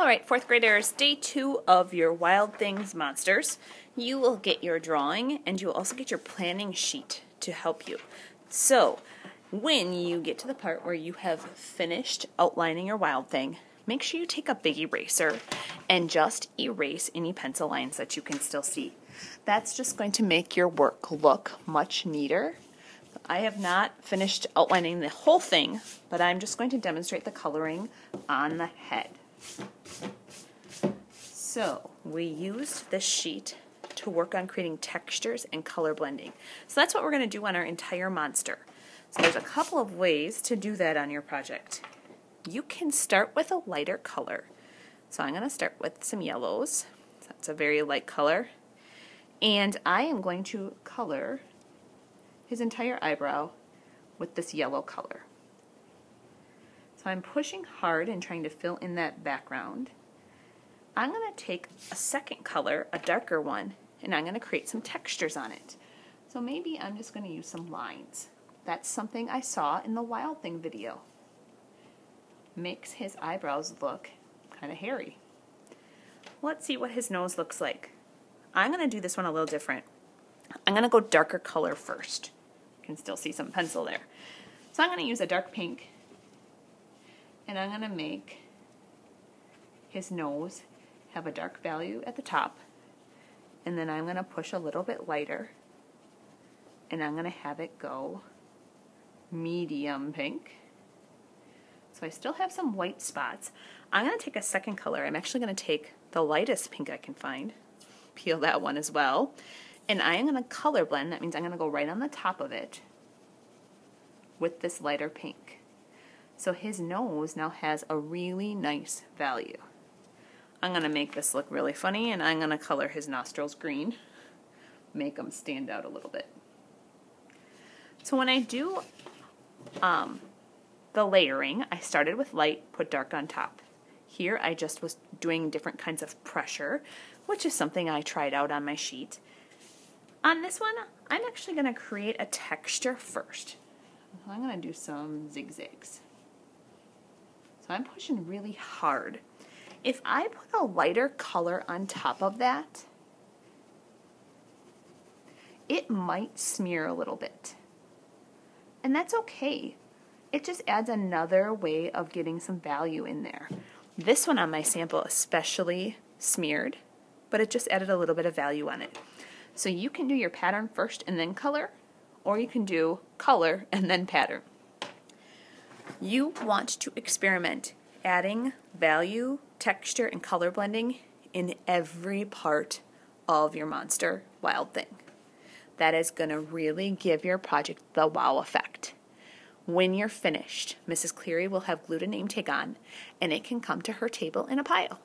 Alright, fourth graders, day 2 of your Wild Things Monsters. You will get your drawing and you will also get your planning sheet to help you. So, when you get to the part where you have finished outlining your wild thing, make sure you take a big eraser and just erase any pencil lines that you can still see. That's just going to make your work look much neater. I have not finished outlining the whole thing, but I'm just going to demonstrate the coloring on the head. So we used this sheet to work on creating textures and color blending. So that's what we're going to do on our entire monster. So there's a couple of ways to do that on your project. You can start with a lighter color. So I'm going to start with some yellows. So that's a very light color. And I am going to color his entire eyebrow with this yellow color. So I'm pushing hard and trying to fill in that background. I'm going to take a second color, a darker one, and I'm going to create some textures on it. So maybe I'm just going to use some lines. That's something I saw in the Wild Thing video. Makes his eyebrows look kind of hairy. Let's see what his nose looks like. I'm going to do this one a little different. I'm going to go darker color first. You can still see some pencil there. So I'm going to use a dark pink, and I'm going to make his nose have a dark value at the top, and then I'm going to push a little bit lighter, and I'm going to have it go medium pink. So I still have some white spots. I'm going to take a second color. I'm actually going to take the lightest pink I can find, peel that one as well, and I am going to color blend. That means I'm going to go right on the top of it with this lighter pink. So his nose now has a really nice value. I'm going to make this look really funny, and I'm going to color his nostrils green, make them stand out a little bit. So when I do the layering, I started with light, put dark on top. Here I just was doing different kinds of pressure, which is something I tried out on my sheet. On this one, I'm actually going to create a texture first. I'm going to do some zigzags. So I'm pushing really hard. If I put a lighter color on top of that, it might smear a little bit. And that's okay. It just adds another way of getting some value in there. This one on my sample especially smeared, but it just added a little bit of value on it. So you can do your pattern first and then color, or you can do color and then pattern. You want to experiment adding value, texture, and color blending in every part of your monster wild thing. That is going to really give your project the wow effect. When you're finished, Mrs. Cleary will have glued a name tag on, and it can come to her table in a pile.